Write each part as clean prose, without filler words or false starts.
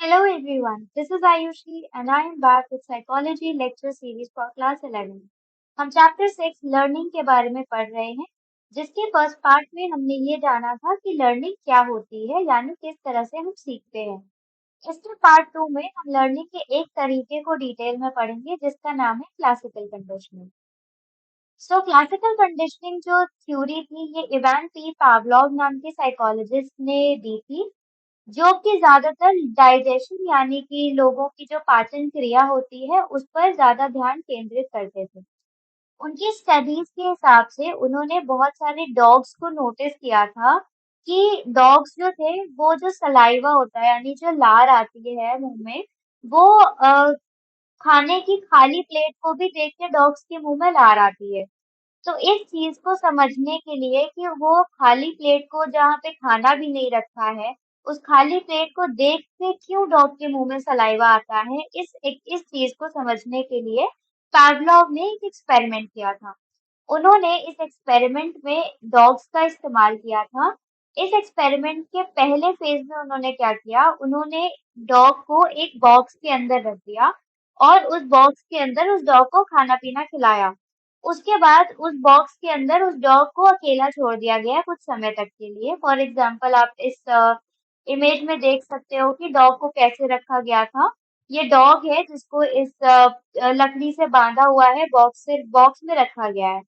Hello everyone, this is Ayushi and I am back with Psychology Lecture Series for Class 11. हम chapter 6 learning के बारे में पढ़ रहे हैं, जिसके फर्स्ट पार्ट में हमने ये जाना था कि लर्निंग क्या होती है, यानी किस तरह से हम सीखते हैं। इसके पार्ट 2 में हम लर्निंग के एक तरीके को डिटेल में पढ़ेंगे, जिसका नाम है क्लासिकल कंडीशनिंग। क्लासिकल कंडीशनिंग जो थ्योरी थी, ये इवान पी पावलोव नाम के साइकोलॉजिस्ट ने दी थी, जो कि ज्यादातर डाइजेशन यानी कि लोगों की जो पाचन क्रिया होती है उस पर ज्यादा ध्यान केंद्रित करते थे। उनकी स्टडीज के हिसाब से उन्होंने बहुत सारे डॉग्स को नोटिस किया था कि डॉग्स जो थे वो जो सलाइवा होता है यानी जो लार आती है मुंह में, वो खाने की खाली प्लेट को भी देख के डॉग्स के मुंह में लार आती है। तो इस चीज को समझने के लिए कि वो खाली प्लेट को जहाँ पे खाना भी नहीं रखा है, उस खाली प्लेट को देख के क्यों डॉग के मुंह में सलाइवा आता है, इस चीज को समझने के लिए पावलोव ने एक एक्सपेरिमेंट किया था। उन्होंने इस एक्सपेरिमेंट में डॉग्स का इस्तेमाल किया था। इस एक्सपेरिमेंट के पहले फेज में उन्होंने क्या किया, उन्होंने डॉग को एक बॉक्स के अंदर रख दिया और उस बॉक्स के अंदर उस डॉग को खाना पीना खिलाया। उसके बाद उस बॉक्स के अंदर उस डॉग को अकेला छोड़ दिया गया कुछ समय तक के लिए। फॉर एग्जाम्पल आप इस इमेज में देख सकते हो कि डॉग को कैसे रखा गया था। ये डॉग है जिसको इस लकड़ी से बांधा हुआ है, बॉक्स में रखा गया है।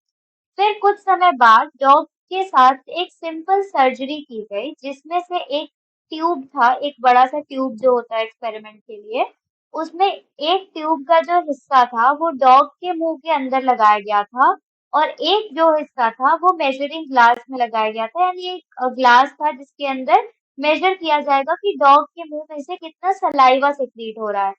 फिर कुछ समय बाद डॉग के साथ एक सिंपल सर्जरी की गई, जिसमें से एक ट्यूब था, एक बड़ा सा ट्यूब जो होता है एक्सपेरिमेंट के लिए। उसमें एक ट्यूब का जो हिस्सा था वो डॉग के मुंह के अंदर लगाया गया था और एक जो हिस्सा था वो मेजरिंग ग्लास में लगाया गया था, यानी एक ग्लास था जिसके अंदर मेजर किया जाएगा कि डॉग के मुंह में से कितना सलाइवा सेक्रीट हो रहा है।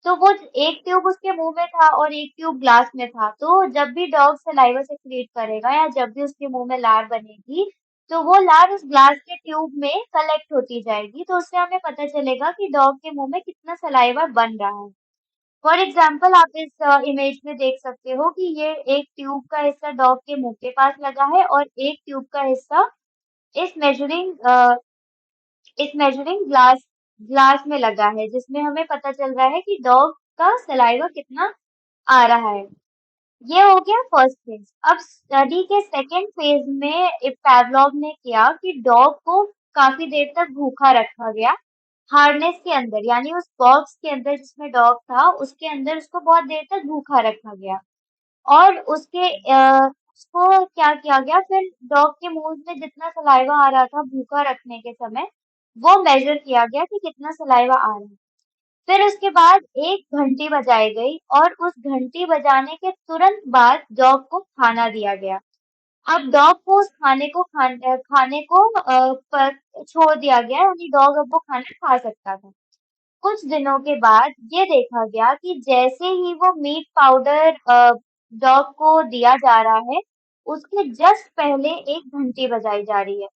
तो वो एक ट्यूब उसके मुंह में था और एक ट्यूब ग्लास में था। तो जब भी डॉग सलाइवा सेक्रेट करेगा या जब भी उसके मुंह में लार बनेगी, तो वो लार उस ग्लास के ट्यूब में कलेक्ट होती जाएगी। तो उससे हमें पता चलेगा कि डॉग के मुंह में कितना सलाइवा बन रहा है। फॉर एग्जाम्पल आप इस इमेज में देख सकते हो कि ये एक ट्यूब का हिस्सा डॉग के मुंह के पास लगा है और एक ट्यूब का हिस्सा इस मेजरिंग इस मेजरिंग ग्लास में लगा है, जिसमें हमें पता चल रहा है कि डॉग का सलाइवा कितना आ रहा है। ये हो गया फर्स्ट फेज। अब स्टडी के सेकेंड फेज में पैवलोव ने किया कि डॉग को काफी देर तक भूखा रखा गया हार्नेस के अंदर, यानी उस बॉक्स के अंदर जिसमें डॉग था उसके अंदर उसको बहुत देर तक भूखा रखा गया। और उसको क्या किया गया, फिर डॉग के मुंह में जितना सलाइवा आ रहा था भूखा रखने के समय, वो मेजर किया गया कि कितना सलाइवा आ रहा है। फिर उसके बाद एक घंटी बजाई गई और उस घंटी बजाने के तुरंत बाद डॉग को खाना दिया गया। अब डॉग को उस खाने को छोड़ दिया गया, यानी डॉग अब वो खाना खा सकता था। कुछ दिनों के बाद ये देखा गया कि जैसे ही वो मीट पाउडर डॉग को दिया जा रहा है, उसके जस्ट पहले एक घंटी बजाई जा रही है।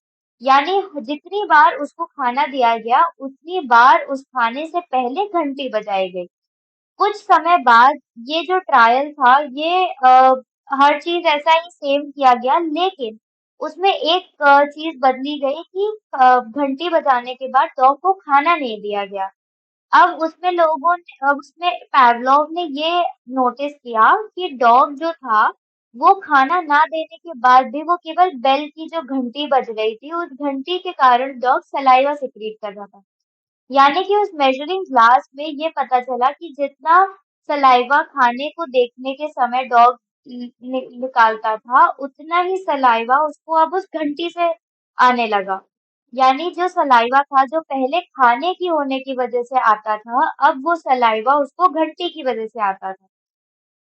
यानी जितनी बार उसको खाना दिया गया, उतनी बार उस खाने से पहले घंटी बजाई गई। कुछ समय बाद ये जो ट्रायल था, ये हर चीज ऐसा ही सेम किया गया, लेकिन उसमें एक चीज बदली गई कि घंटी बजाने के बाद डॉग को खाना नहीं दिया गया। अब उसमें पैवलोव ने ये नोटिस किया कि डॉग जो था वो खाना ना देने के बाद भी वो केवल बेल की जो घंटी बज रही थी, उस घंटी के कारण डॉग सलाइवा सेक्रीट कर रहा था। यानी कि उस मेजरिंग ग्लास में ये पता चला कि जितना सलाइवा खाने को देखने के समय डॉग निकालता था, उतना ही सलाइवा उसको अब उस घंटी से आने लगा। यानी जो सलाइवा था जो पहले खाने की होने की वजह से आता था, अब वो सलाइवा उसको घंटी की वजह से आता था।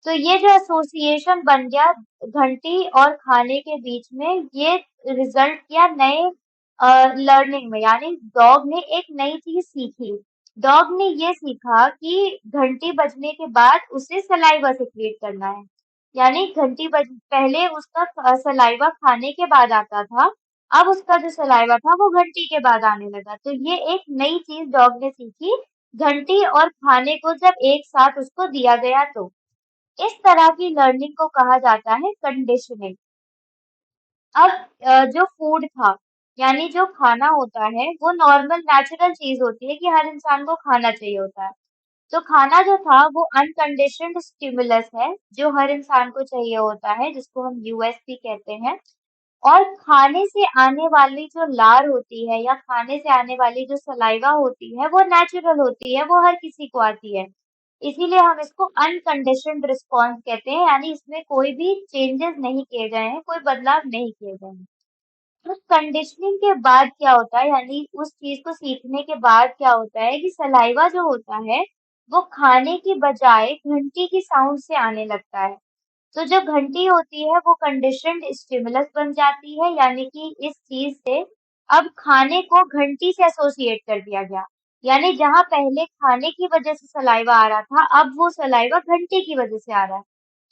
तो ये जो एसोसिएशन बन गया घंटी और खाने के बीच में, ये रिजल्ट किया नए लर्निंग में, यानी डॉग ने एक नई चीज सीखी। डॉग ने ये सीखा कि घंटी बजने के बाद उसे सलाइवा सेक्रेट करना है। यानी पहले उसका सलाइवा खाने के बाद आता था, अब उसका जो सलाइवा था वो घंटी के बाद आने लगा। तो ये एक नई चीज डॉग ने सीखी, घंटी और खाने को जब एक साथ उसको दिया गया तो। इस तरह की लर्निंग को कहा जाता है कंडीशनिंग। अब जो फूड था, यानी जो खाना होता है वो नॉर्मल नेचुरल चीज होती है कि हर इंसान को खाना चाहिए होता है। तो खाना जो था वो अनकंडीशनड स्टिमुलस है जो हर इंसान को चाहिए होता है, जिसको हम यूएसपी कहते हैं। और खाने से आने वाली जो लार होती है या खाने से आने वाली जो सलाइवा होती है वो नेचुरल होती है, वो हर किसी को आती है। इसीलिए हम इसको अनकंडीशनड रिस्पॉन्स कहते हैं, यानी इसमें कोई भी चेंजेस नहीं किए गए हैं, कोई बदलाव नहीं किए गए हैं। तो कंडीशनिंग के बाद क्या होता है, यानी उस चीज को सीखने के बाद क्या होता है कि सलाइवा जो होता है वो खाने की बजाय घंटी की साउंड से आने लगता है। तो जो घंटी होती है वो कंडीशन्ड स्टिमुलस बन जाती है, यानी कि इस चीज से अब खाने को घंटी से एसोसिएट कर दिया गया। यानी जहां पहले खाने की वजह से सलाइवा आ रहा था, अब वो सलाइवा घंटी की वजह से आ रहा है।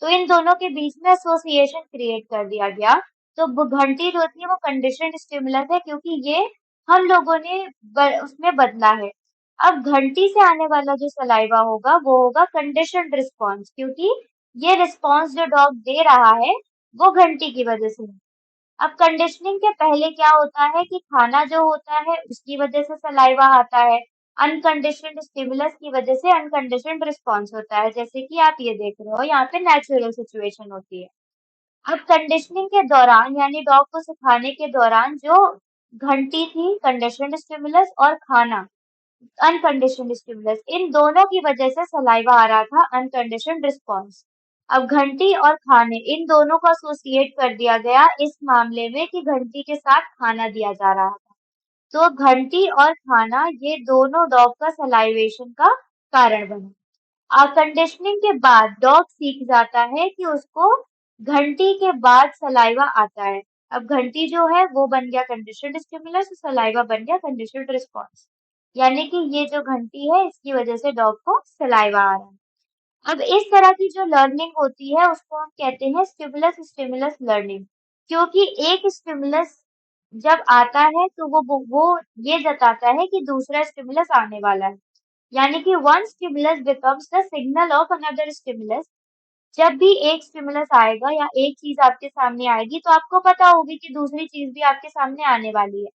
तो इन दोनों के बीच में एसोसिएशन क्रिएट कर दिया गया। तो घंटी जो होती है वो कंडीशन्ड स्टिमुलस है, क्योंकि ये हम लोगों ने उसमें बदला है। अब घंटी से आने वाला जो सलाइवा होगा वो होगा कंडीशन्ड रिस्पॉन्स, क्योंकि ये रिस्पॉन्स जो डॉग दे रहा है वो घंटी की वजह से है। अब कंडीशनिंग के पहले क्या होता है कि खाना जो होता है उसकी वजह से सलाइवा आता है, अनकंडीशनड स्टिमुलस की वजह से अनकंडीशनड रिस्पॉन्स होता है, जैसे कि आप ये देख रहे हो यहाँ पे नेचुरल सिचुएशन होती है। अब कंडीशनिंग के दौरान यानी डॉग को सिखाने के दौरान जो घंटी थी कंडीशनड स्टिमुलस और खाना अनकंडीशनड स्टिमुलस, इन दोनों की वजह से सलाइवा आ रहा था, अनकंडीशनड रिस्पॉन्स। अब घंटी और खाने इन दोनों को एसोसिएट कर दिया गया इस मामले में कि घंटी के साथ खाना दिया जा रहा था। तो घंटी और खाना ये दोनों डॉग का सलाइवेशन का कारण बने। कंडीशनिंग के बाद डॉग सीख जाता है कि उसको घंटी के बाद सलाइवा आता है। अब घंटी जो है वो बन गया कंडीशनड स्टिमुलस, सलाइवा बन गया कंडीशनड रिस्पॉन्स। यानी कि ये जो घंटी है इसकी वजह से डॉग को सलाइवा आ रहा है। अब इस तरह की जो लर्निंग होती है उसको हम कहते हैं स्टिमुलस स्टिमुलस लर्निंग, क्योंकि एक स्टिमुलस जब आता है तो वो ये जताता है कि दूसरा स्टिमुलस आने वाला है। यानी कि one stimulus becomes the signal of another stimulus. जब भी एक स्टिमुलस आएगा या एक चीज आपके सामने आएगी तो आपको पता होगी कि दूसरी चीज भी आपके सामने आने वाली है।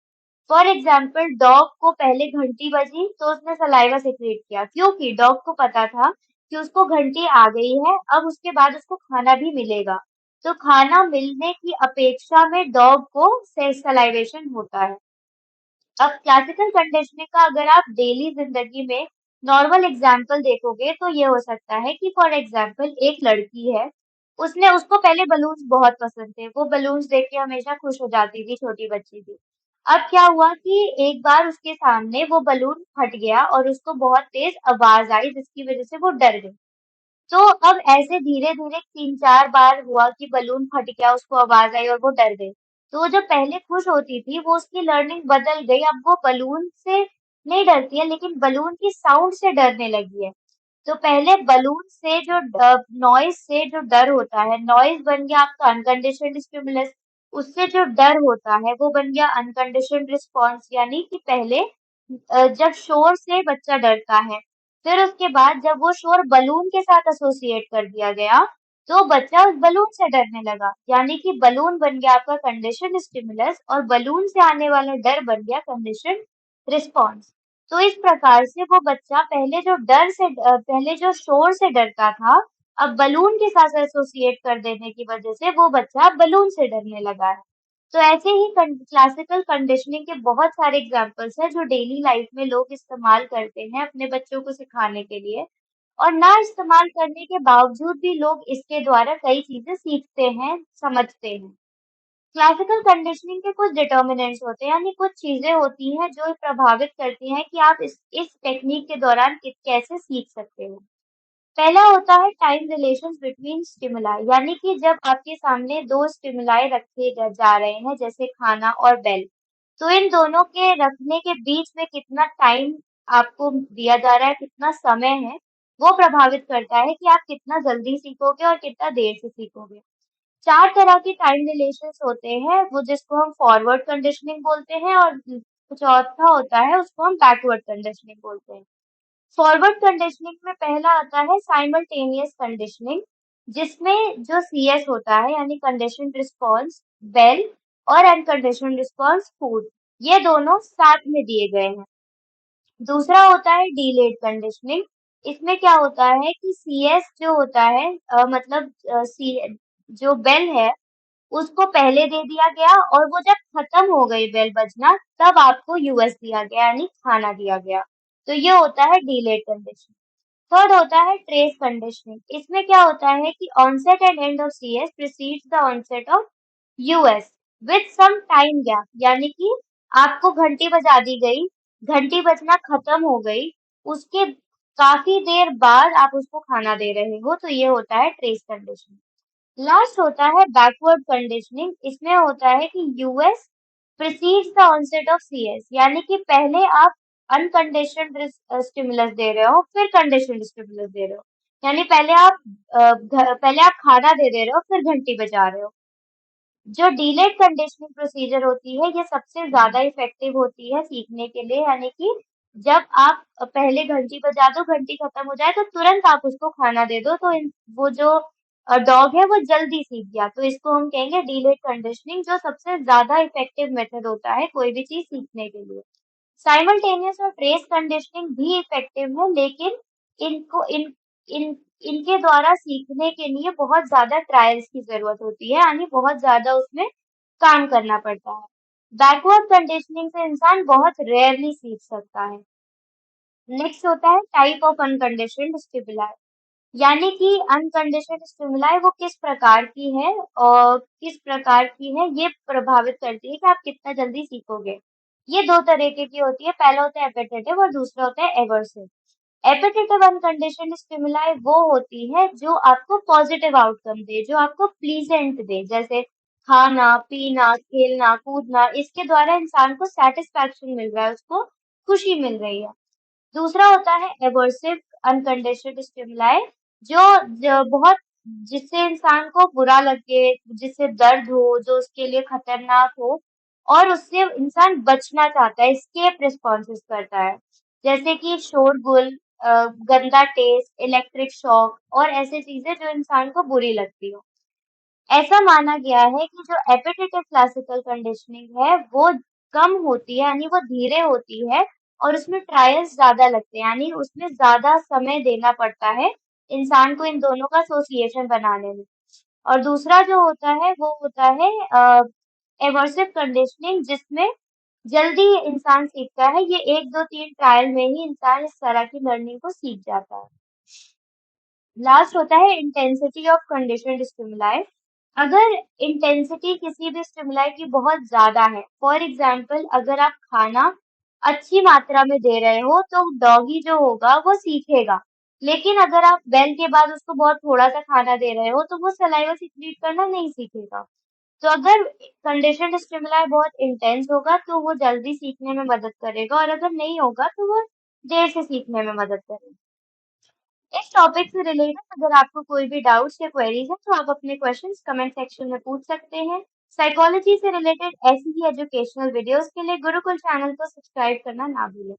फॉर एग्जाम्पल डॉग को पहले घंटी बजी तो उसने सलाइवा सेक्रेट किया, क्योंकि डॉग को पता था कि उसको घंटी आ गई है, अब उसके बाद उसको खाना भी मिलेगा। तो खाना मिलने की अपेक्षा में डॉग को सलाइवेशन होता है। अब क्लासिकल कंडीशनिंग का अगर आप डेली जिंदगी में नॉर्मल एग्जाम्पल देखोगे तो ये हो सकता है कि फॉर एग्जाम्पल एक लड़की है, उसने उसको पहले बलून्स बहुत पसंद थे, वो बलून्स देख के हमेशा खुश हो जाती थी, छोटी बच्ची थी। अब क्या हुआ कि एक बार उसके सामने वो बलून फट गया और उसको बहुत तेज आवाज आई जिसकी वजह से वो डर गई। तो अब ऐसे धीरे-धीरे 3-4 बार हुआ कि बलून फट गया, उसको आवाज़ आई और वो डर गई। तो वो जो पहले खुश होती थी, वो उसकी लर्निंग बदल गई, अब वो बलून से नहीं डरती है, लेकिन बलून की साउंड से डरने लगी है। तो पहले बलून से जो नॉइज़ से जो डर होता है, नॉइज़ बन गया आपका अनकंडीशनड स्टिमुलस, उससे जो डर होता है, वो बन गया अनकंडीशनड रिस्पॉन्स, यानी कि पहले जब शोर से बच्चा डरता है, फिर उसके बाद जब वो शोर बलून के साथ एसोसिएट कर दिया गया, तो बच्चा उस बलून से डरने लगा। यानी कि बलून बन गया आपका कंडीशन स्टिमुलस और बलून से आने वाला डर बन गया कंडीशन रिस्पॉन्स। तो इस प्रकार से वो बच्चा पहले जो शोर से डरता था, अब बलून के साथ एसोसिएट कर देने की वजह से वो बच्चा बलून से डरने लगा है। तो ऐसे ही क्लासिकल कंडीशनिंग के बहुत सारे एग्जाम्पल्स हैं जो डेली लाइफ में लोग इस्तेमाल करते हैं अपने बच्चों को सिखाने के लिए, और ना इस्तेमाल करने के बावजूद भी लोग इसके द्वारा कई चीजें सीखते हैं, समझते हैं। क्लासिकल कंडीशनिंग के कुछ डिटर्मिनेंट्स होते हैं, यानी कुछ चीजें होती हैं जो प्रभावित करती हैं कि आप इस टेक्निक के दौरान कैसे सीख सकते हो। पहला होता है टाइम रिलेशंस बिटवीन स्टिमुलाई, यानी कि जब आपके सामने दो स्टिमुलाई रखे जा रहे हैं जैसे खाना और बेल, तो इन दोनों के रखने के बीच में कितना टाइम आपको दिया जा रहा है, कितना समय है, वो प्रभावित करता है कि आप कितना जल्दी सीखोगे और कितना देर से सीखोगे। 4 तरह के टाइम रिलेशंस होते हैं, वो जिसको हम फॉरवर्ड कंडीशनिंग बोलते हैं, और चौथा होता है उसको हम बैकवर्ड कंडीशनिंग बोलते हैं। फॉरवर्ड कंडीशनिंग में पहला आता है साइमल्टेनियस कंडीशनिंग, जिसमें जो सीएस होता है यानी कंडीशनड रिस्पॉन्स, बेल और अनकंडीशनल रिस्पॉन्स फूड, ये दोनों साथ में दिए गए हैं। दूसरा होता है डीलेड कंडीशनिंग। इसमें क्या होता है कि सीएस जो होता है मतलब सी जो बेल है उसको पहले दे दिया गया और वो जब खत्म हो गई बेल बजना तब आपको यूएस दिया गया यानी खाना दिया गया। तो ये होता है डीलेड कंडीशनिंग। थर्ड होता है ट्रेस कंडीशनिंग। इसमें क्या होता है कि onset and end of CS precedes the onset of US with some time gap, यानी कि आपको घंटी बजा दी गई, घंटी बजना खत्म हो गई, उसके काफी देर बाद आप उसको खाना दे रहे हो, तो ये होता है ट्रेस कंडीशनिंग। लास्ट होता है बैकवर्ड कंडीशनिंग। इसमें होता है कि US precedes the onset of CS, यानी कि पहले आप अनकंडीशनड स्टिमुलस दे रहे हो फिर कंडीशनड स्टिमुलस दे रहे हो, यानी पहले आप खाना दे रहे हो फिर घंटी बजा रहे हो। जो डिलेड कंडीशनिंग प्रोसीजर होती है ये सबसे ज्यादा इफेक्टिव होती है सीखने के लिए, यानी कि जब आप पहले घंटी बजा दो, घंटी खत्म हो जाए तो तुरंत आप उसको खाना दे दो, तो वो जो डॉग है वो जल्दी सीख गया, तो इसको हम कहेंगे डिलेड कंडीशनिंग, जो सबसे ज्यादा इफेक्टिव मेथड होता है कोई भी चीज सीखने के लिए। साइमल्टेनियस और ट्रेस कंडीशनिंग भी इफेक्टिव है, लेकिन इनको इन इन इनके द्वारा सीखने के लिए बहुत ज्यादा ट्रायल्स की जरूरत होती है, यानी बहुत ज्यादा उसमें काम करना पड़ता है। बैकवर्ड कंडीशनिंग से इंसान बहुत रेयरली सीख सकता है। नेक्स्ट होता है टाइप ऑफ अनकंडीशनड स्टिमुलाई, यानी कि अनकंडीशनड स्टिमुलाई वो किस प्रकार की है और किस प्रकार की है ये प्रभावित करती है कि आप कितना जल्दी सीखोगे। ये दो तरीके की होती है, पहला होता है एपेटेटिव और दूसरा होता है एवर्सिव। एपेटेटिव अनकंडीशनड स्टिमुलाई वो होती है जो आपको पॉजिटिव आउटकम दे, जो आपको प्लीजेंट दे, जैसे खाना, पीना, खेलना, कूदना, इसके द्वारा इंसान को सेटिस्फैक्शन मिल रहा है, उसको खुशी मिल रही है। दूसरा होता है एवर्सिव अनकंडीशनड स्टिमुलाई, जो बहुत जिससे इंसान को बुरा लगे, जिससे दर्द हो, जो उसके लिए खतरनाक हो और उससे इंसान बचना चाहता है, एस्केप रिस्पॉन्सेस करता है, जैसे कि शोरगुल, गंदा टेस्ट, इलेक्ट्रिक शॉक और ऐसे चीजें जो इंसान को बुरी लगती हो। ऐसा माना गया है कि जो एपेटेटिव क्लासिकल कंडीशनिंग है वो कम होती है, यानी वो धीरे होती है और उसमें ट्रायल्स ज्यादा लगते हैं, यानी उसमें ज्यादा समय देना पड़ता है इंसान को इन दोनों का एसोसिएशन बनाने में। और दूसरा जो होता है वो होता है एवर्सिव कंडीशनिंग, जिसमें जल्दी इंसान सीखता है, ये 1 2 3 ट्रायल में ही इंसान इस तरह की लर्निंग को सीख जाता है। लास्ट होता है इंटेंसिटी ऑफ कंडीशनड स्टिमुलाई। अगर इंटेंसिटी किसी भी स्टिमुलाई की बहुत ज्यादा है, फॉर एग्जाम्पल अगर आप खाना अच्छी मात्रा में दे रहे हो तो डॉगी जो होगा वो सीखेगा, लेकिन अगर आप बेल के बाद उसको बहुत थोड़ा सा खाना दे रहे हो तो वो सलाइवा सीक्रेट करना नहीं सीखेगा। तो अगर कंडीशनड स्टिमुलाई बहुत इंटेंस होगा तो वो जल्दी सीखने में मदद करेगा, और अगर नहीं होगा तो वो देर से सीखने में मदद करेगा। इस टॉपिक से रिलेटेड अगर आपको कोई भी डाउट्स या क्वेरीज है तो आप अपने क्वेश्चंस कमेंट सेक्शन में पूछ सकते हैं। साइकोलॉजी से रिलेटेड ऐसी ही एजुकेशनल वीडियोस के लिए गुरुकुल चैनल को सब्सक्राइब करना ना भूलें।